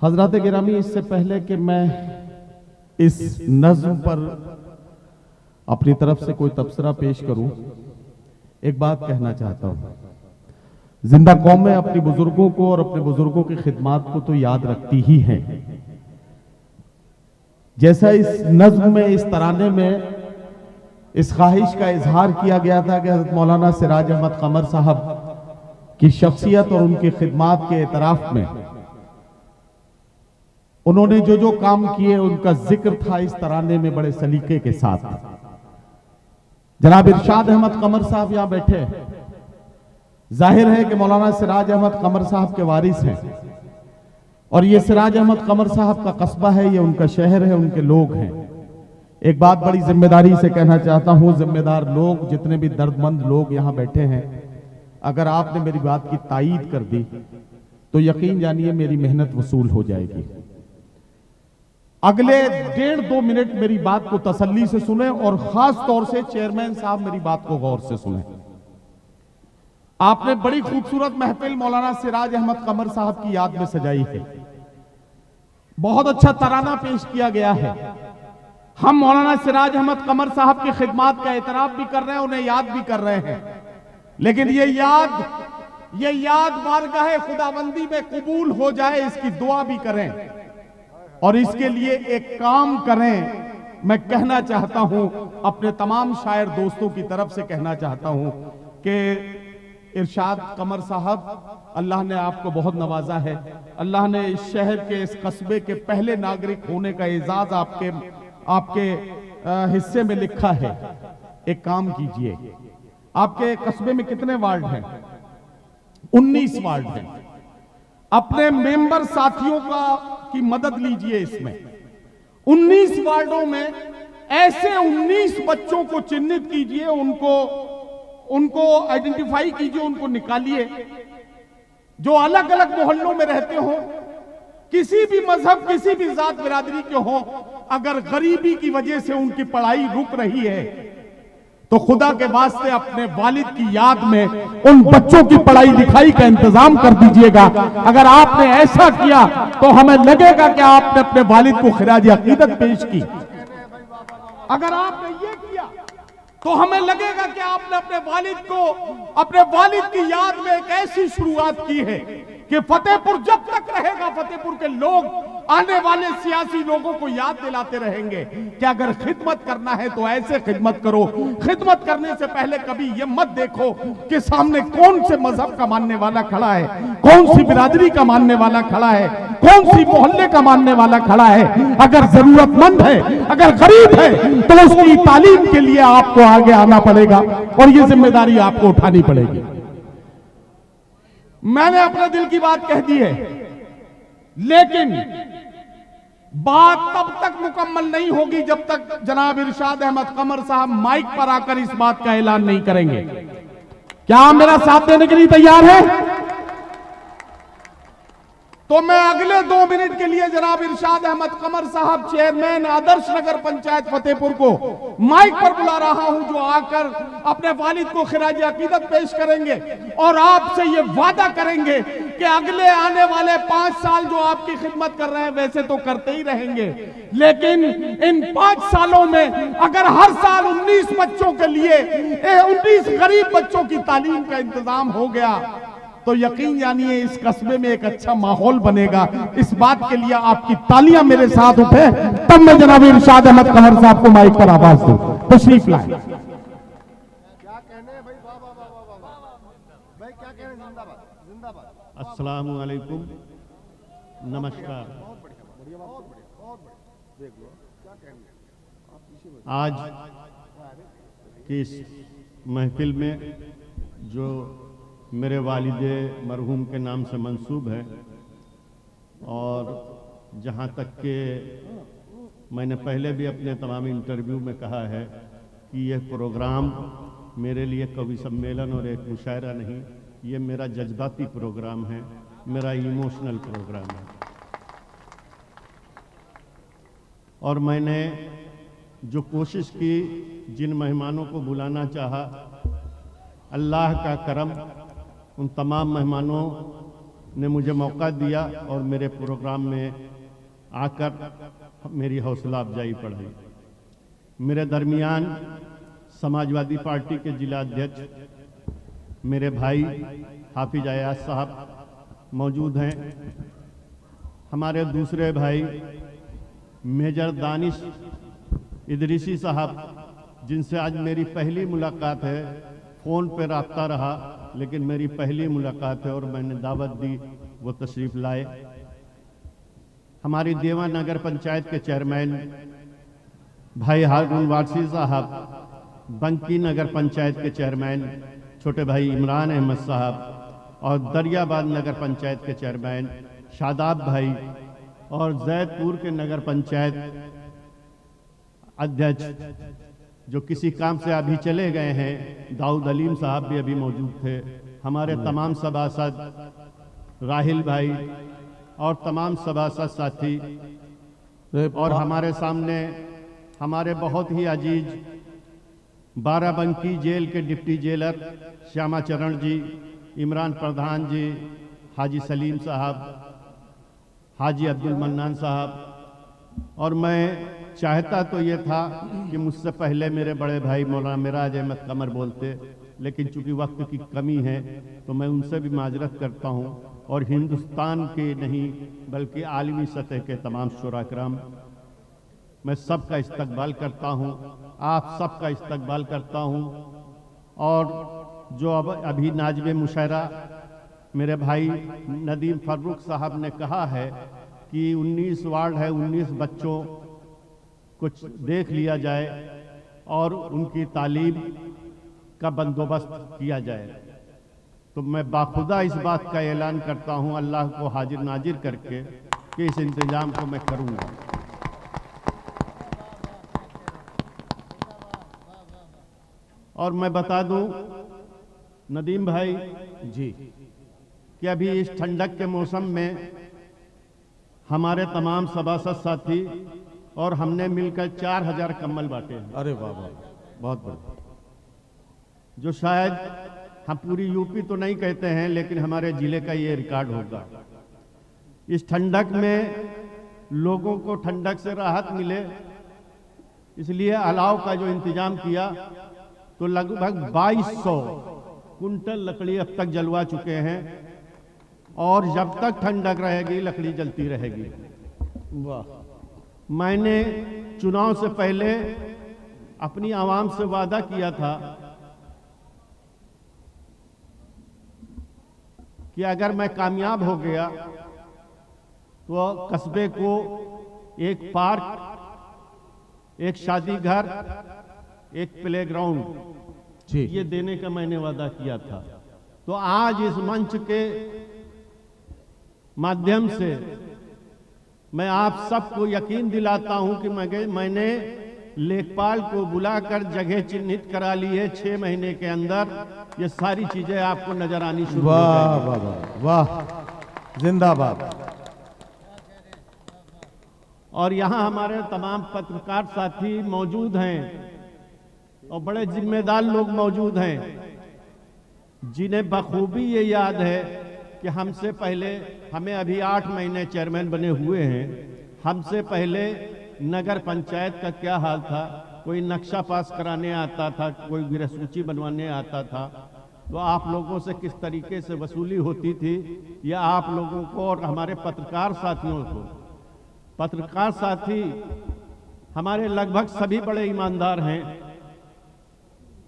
हजरत गिरामी, इससे पहले कि मैं इस नज्म पर अपनी तरफ से कोई तबसरा पेश करूं, एक बात कहना चाहता हूं। जिंदा कौम में अपनी बुजुर्गों को और अपने बुजुर्गों की खिदमात को तो याद रखती ही है। जैसा इस नज्म में, इस तराने में इस ख्वाहिश का इजहार किया गया था कि हज़रत मौलाना सिराज अहमद कमर साहब की शख्सियत और उनकी खिदमात के एतराफ में उन्होंने जो जो काम किए उनका जिक्र था इस तराने में बड़े सलीके के साथ। जनाब इरशाद अहमद कमर साहब यहां बैठे हैं। जाहिर है कि मौलाना सिराज अहमद कमर साहब के वारिस हैं और ये सिराज अहमद कमर साहब का कस्बा है, ये उनका शहर है, उनके लोग हैं। एक बात बड़ी जिम्मेदारी से कहना चाहता हूं, जिम्मेदार लोग, जितने भी दर्दमंद लोग यहां बैठे हैं, अगर आपने मेरी बात की तायीद कर दी तो यकीन जानिए मेरी मेहनत वसूल हो जाएगी। अगले 1.5-2 मिनट मेरी बात को तसल्ली से सुने और खास तौर से चेयरमैन साहब मेरी बात को गौर से सुने। आपने बड़ी खूबसूरत महफिल मौलाना सिराज अहमद कमर साहब की याद में सजाई है। बहुत अच्छा तराना पेश किया गया है। हम मौलाना सिराज अहमद कमर साहब की खिदमात का एतराफ भी कर रहे हैं, उन्हें याद भी कर रहे हैं, लेकिन ये याद बारगाह खुदाबंदी में कबूल हो जाए, इसकी दुआ भी करें और इसके लिए एक काम करें। मैं कहना चाहता हूं, अपने तमाम शायर दोस्तों की तरफ से कहना चाहता हूं कि इरशाद कमर साहब, अल्लाह ने आपको बहुत नवाजा है। अल्लाह ने इस शहर के, इस कस्बे के पहले नागरिक होने का एजाज आपके हिस्से में लिखा है। एक काम कीजिए, आपके कस्बे में कितने वार्ड हैं? 19 वार्ड हैं। अपने मेंबर साथियों की मदद लीजिए। इसमें 19 वार्डों में ऐसे 19 बच्चों को चिन्हित कीजिए, उनको आइडेंटिफाई कीजिए, उनको निकालिए जो अलग अलग मोहल्लों में रहते हो, किसी भी मजहब, किसी भी जात बिरादरी के हो। अगर गरीबी की वजह से उनकी पढ़ाई रुक रही है तो खुदा के वास्ते अपने वालिद की याद में उन बच्चों की पढ़ाई लिखाई का इंतजाम कर दीजिएगा। अगर आपने ऐसा किया तो हमें लगेगा कि आपने अपने वालिद को खिराज अकीदत पेश की। अगर आपने ये किया तो हमें लगेगा कि आपने अपने वालिद की याद में एक ऐसी शुरुआत की है कि फतेहपुर जब तक रहेगा, फतेहपुर के लोग आने वाले सियासी लोगों को याद दिलाते रहेंगे कि अगर खिदमत करना है तो ऐसे खिदमत करो। खिदमत करने से पहले कभी ये मत देखो कि सामने कौन से मजहब का मानने वाला खड़ा है, कौन सी बिरादरी का मानने वाला खड़ा है, कौन सी मोहल्ले का मानने वाला खड़ा है। अगर जरूरतमंद है, अगर गरीब है तो उसकी तालीम के लिए आपको आगे आना पड़ेगा और ये जिम्मेदारी आपको उठानी पड़ेगी। मैंने अपने दिल की बात कह दी है, लेकिन बात तब तक मुकम्मल नहीं होगी जब तक जनाब इरशाद अहमद कमर साहब माइक पर आकर इस बात का ऐलान नहीं करेंगे। क्या आप मेरा साथ देने के लिए तैयार हैं? तो मैं अगले 2 मिनट के लिए जनाब इरशाद अहमद कमर साहब, चेयरमैन आदर्श नगर पंचायत फतेहपुर को माइक पर बुला रहा हूं, जो आकर अपने वालिद को खिराज अकीदत पेश करेंगे और आपसे ये वादा करेंगे कि अगले आने वाले 5 साल जो आपकी खिदमत कर रहे हैं वैसे तो करते ही रहेंगे, लेकिन इन 5 सालों में अगर हर साल 19 बच्चों के लिए 19 गरीब बच्चों की तालीम का इंतजाम हो गया तो यकीन जानिए इस कस्बे में एक अच्छा माहौल बनेगा। इस बात के लिए आपकी तालियां मेरे साथ उठे, तब मैं जनाब इरशाद अहमद कमर साहब को माइक पर आवाज दूं। तशरीफ लाएं। क्या कहने हैं भाई? वाह वाह वाह वाह वाह भाई, क्या कहने? जिंदाबाद जिंदाबाद। अस्सलामु अलैकुम, नमस्कार। आज की इस महफिल में जो मेरे वालिदे मरहूम के नाम से मंसूब है और जहाँ तक के मैंने पहले भी अपने तमाम इंटरव्यू में कहा है कि यह प्रोग्राम मेरे लिए कवि सम्मेलन और एक मुशायरा नहीं, ये मेरा जज्बाती प्रोग्राम है, मेरा इमोशनल प्रोग्राम है। और मैंने जो कोशिश की, जिन मेहमानों को बुलाना चाहा, अल्लाह का करम उन तमाम मेहमानों ने मुझे मौका दिया और मेरे प्रोग्राम में आकर मेरी हौसला अफजाई पढ़ाई। मेरे दरमियान समाजवादी पार्टी के जिला अध्यक्ष मेरे भाई हाफिज अयाज साहब मौजूद हैं। हमारे दूसरे भाई मेजर दानिश इदरीसी साहब, जिनसे आज मेरी पहली मुलाकात है, फ़ोन पर राब्ता रहा लेकिन मेरी पहली मुलाकात है और मैंने दावत दी, वो तशरीफ़ लाए। हमारी देवा नगर पंचायत के चेयरमैन भाई हारून वारसी साहब, बंकी नगर पंचायत के चेयरमैन छोटे भाई इमरान अहमद साहब और दरियाबाद नगर पंचायत के चेयरमैन शादाब भाई और जैदपुर के नगर पंचायत अध्यक्ष जो किसी काम से अभी चले गए हैं, दाऊद अलीम साहब भी अभी मौजूद थे। हमारे तमाम सभासद राहिल भाई और तमाम सभासद साथी, और हमारे सामने हमारे बहुत ही अजीज बाराबंकी जेल के डिप्टी जेलर श्यामा चरण जी, इमरान प्रधान जी, हाजी सलीम साहब, हाजी अब्दुल मन्नान साहब। और मैं चाहता तो ये था कि मुझसे पहले मेरे बड़े भाई मौलाना मिराज अहमद कमर बोलते, लेकिन चूंकि वक्त की कमी है तो मैं उनसे भी माजरत करता हूँ। और हिंदुस्तान के नहीं बल्कि आलमी सतह के तमाम शुरा कराम, मैं सबका इस्तकबाल करता हूँ, आप सबका इस्तकबाल करता हूँ। और जो अब अभी नाज़िम मुशायरा मेरे भाई नदीम फर्रुख साहब ने कहा है कि 19 वार्ड है, 19 बच्चों कुछ देख लिया जाए और उनकी तालीम का बंदोबस्त किया जाए, तो मैं बाखुदा इस बात का ऐलान करता हूं अल्लाह को हाजिर नाजिर करके कि इस इंतजाम को मैं करूंगा। और मैं बता दूं नदीम भाई जी कि अभी इस ठंडक के मौसम में हमारे तमाम सभासद साथी और हमने मिलकर 4000 कंबल बांटे हैं। अरे वाह वाह, बहुत बढ़िया। जो शायद हम पूरी यूपी तो नहीं कहते हैं लेकिन हमारे जिले का ये रिकॉर्ड होगा। इस ठंडक में लोगों को ठंडक से राहत मिले इसलिए अलाव का जो इंतजाम किया तो लगभग 2200 कुंटल लकड़ी अब तक जलवा चुके हैं और जब तक ठंडक रहेगी लकड़ी जलती रहेगी। वाह। मैंने चुनाव से पहले अपनी आवाम से वादा किया था कि अगर मैं कामयाब हो गया तो कस्बे को एक पार्क, एक शादी घर, एक प्लेग्राउंड ये देने का मैंने वादा किया था। तो आज इस मंच के माध्यम से मैं आप सबको यकीन दिलाता हूं कि मैंने लेखपाल को बुलाकर जगह चिन्हित करा ली है। 6 महीने के अंदर ये सारी चीजें आपको नजर आनी शुरू हो जाएंगी। वाह वाह वाह, जिंदाबाद। और यहाँ हमारे तमाम पत्रकार साथी मौजूद हैं और बड़े जिम्मेदार लोग मौजूद हैं जिन्हें बखूबी ये याद है कि हमसे पहले, हमें अभी 8 महीने चेयरमैन बने हुए हैं, हमसे पहले नगर पंचायत का क्या हाल था। कोई नक्शा पास कराने आता था, कोई गृह सूची बनवाने आता था, तो आप लोगों से किस तरीके से वसूली होती थी या आप लोगों को और हमारे पत्रकार साथियों को। पत्रकार साथी हमारे लगभग सभी बड़े ईमानदार हैं।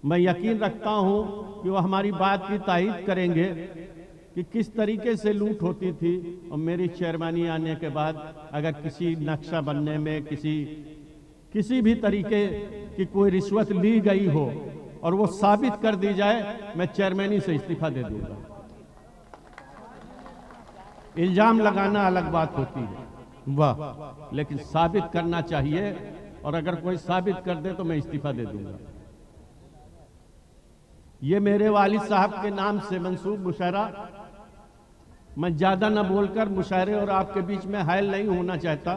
मैं यकीन रखता हूं कि वो हमारी बात की तायीद करेंगे कि किस तरीके से लूट होती थी। और मेरी चेयरमैनी आने के बाद अगर किसी नक्शा बनने में किसी भी तरीके की कोई रिश्वत ली गई हो और वो साबित कर दी जाए, मैं चेयरमैनी से इस्तीफा दे दूंगा। इल्जाम लगाना अलग बात होती है, वाह, लेकिन साबित करना चाहिए और अगर कोई साबित कर दे तो मैं इस्तीफा दे दूंगा। ये मेरे वालिद साहब के नाम से मंसूब मुशायरा, मैं ज्यादा न बोलकर मुशायरे और आपके बीच में हायल नहीं होना चाहता।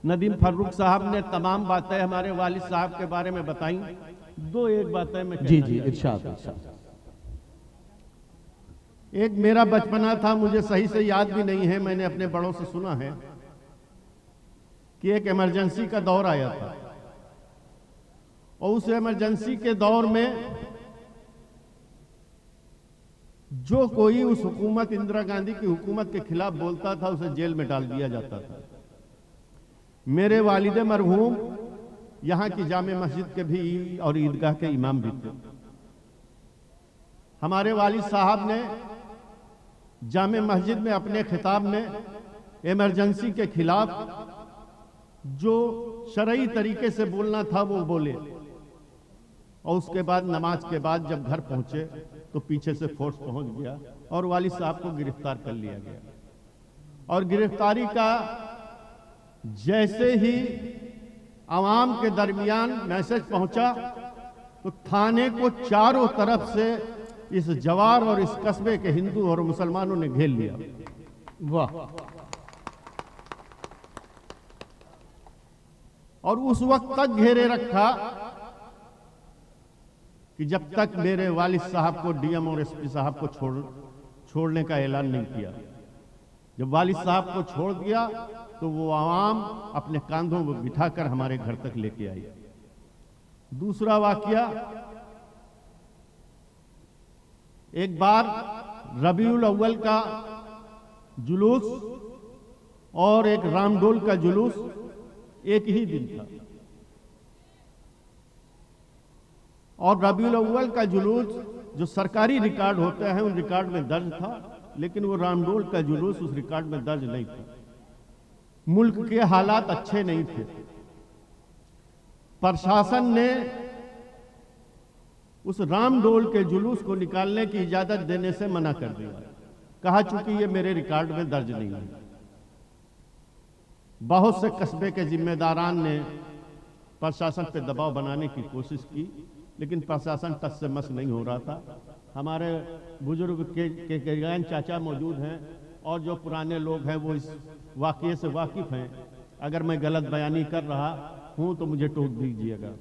नदीम फर्रुख साहब ने तमाम बातें हमारे वालिद साहब के बारे में बताई। 2-1 बातें मैं जी जी, इरशाद इरशाद। एक मेरा बचपना था, मुझे सही से याद भी नहीं है, मैंने अपने बड़ों से सुना है कि एक इमरजेंसी का दौर आया था और उस इमरजेंसी के दौर में जो कोई उस हुकूमत, इंदिरा गांधी की हुकूमत के खिलाफ बोलता था उसे जेल में डाल दिया जाता था। मेरे वालिद मरहूम यहां की जामे मस्जिद के भी और ईदगाह के इमाम भी थे। हमारे वालिद साहब ने जामे मस्जिद में अपने खिताब में इमरजेंसी के खिलाफ जो शरई तरीके से बोलना था वो बोले और उसके बाद नमाज के बाद जब घर पहुंचे तो पीछे से फोर्स पहुंच गया और वालिद साहब को गिरफ्तार कर लिया गया। और गिरफ्तारी का जैसे ही आवाम के दरमियान मैसेज पहुंचा तो थाने को चारों तरफ से इस जवार और इस कस्बे के हिंदू और मुसलमानों ने घेर लिया। वाह! और उस वक्त तक घेरे रखा कि जब तक मेरे वालिद साहब को डीएम और एसपी साहब को छोड़ने का ऐलान नहीं किया। जब वालिद साहब को छोड़ दिया तो वो आवाम अपने कांधों में बिठाकर हमारे घर तक लेके आई। दूसरा वाकया, एक बार रबीउल अव्वल का जुलूस और एक रामडोल का जुलूस एक ही दिन था और रबीउल अव्वल का जुलूस जो सरकारी रिकॉर्ड होते हैं उन रिकॉर्ड में दर्ज था, लेकिन वो रामडोल का जुलूस उस रिकॉर्ड में दर्ज नहीं था। मुल्क के हालात अच्छे नहीं थे। प्रशासन ने उस रामडोल के जुलूस को निकालने की इजाजत देने से मना कर दिया, कहा चूंकि ये मेरे रिकॉर्ड में दर्ज नहीं है। बहुत से कस्बे के जिम्मेदारान ने प्रशासन पर दबाव बनाने की कोशिश की, लेकिन प्रशासन टस से मस नहीं हो रहा था। हमारे बुजुर्ग के चाचा मौजूद हैं और जो पुराने लोग हैं वो इस वाकये से वाकिफ हैं। अगर मैं गलत बयानी कर रहा हूं तो मुझे टोक दीजिएगा।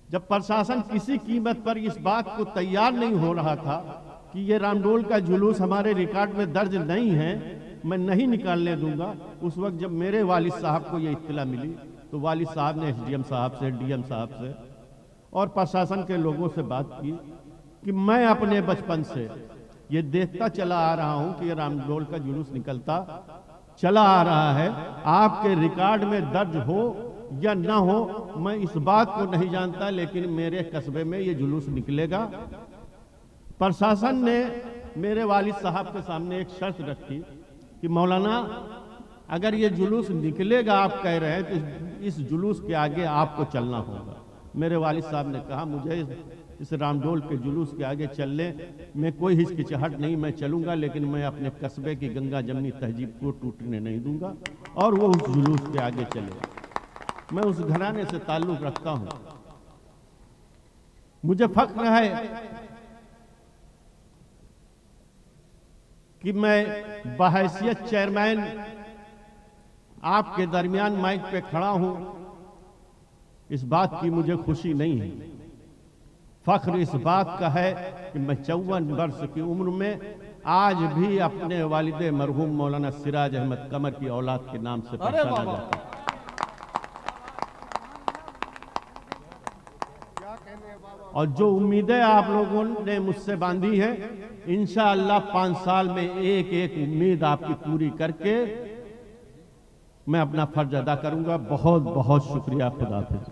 जब प्रशासन किसी कीमत पर इस बात को तैयार नहीं हो रहा था कि ये रामडोल का जुलूस हमारे रिकॉर्ड में दर्ज नहीं है, मैं नहीं निकालने दूंगा, उस वक्त जब मेरे वालिद साहब को ये इत्तला मिली तो वालिद साहब ने एसडीएम साहब से, डीएम साहब से और प्रशासन के लोगों से बात की कि मैं अपने बचपन से ये देखता चला आ रहा हूं कि ये रामडोल का जुलूस निकलता चला आ रहा है। आपके रिकॉर्ड में दर्ज हो या ना हो मैं इस बात को नहीं जानता, लेकिन मेरे कस्बे में ये जुलूस निकलेगा। प्रशासन ने मेरे वालिद साहब के सामने एक शर्त रखी कि मौलाना अगर ये जुलूस निकलेगा, आप कह रहे हैं, तो इस जुलूस के आगे आपको चलना होगा। मेरे वालिद साहब ने कहा मुझे इस रामडोल के जुलूस के आगे चलने में कोई हिचकिचाहट नहीं, मैं चलूंगा, लेकिन मैं अपने कस्बे की गंगा जमनी तहजीब को टूटने नहीं दूंगा और वो उस जुलूस के आगे चलेगा। मैं उस घराने से ताल्लुक रखता हूं। मुझे फख्र है कि मैं बहैसियत चेयरमैन आपके दरमियान माइक पे खड़ा हूं। इस बात की मुझे खुशी नहीं है। फख्र इस बात का है कि मैं 54 वर्ष की उम्र में आज भी अपने वालिद मरहूम मौलाना सिराज अहमद कमर की औलाद के नाम से पहचाना जाता है। और जो उम्मीदें आप लोगों ने मुझसे बांधी है, इंशाअल्लाह 5 साल में एक एक उम्मीद आपकी पूरी करके मैं अपना फर्ज अदा करूंगा। बहुत बहुत शुक्रिया। खुदा हाफिज।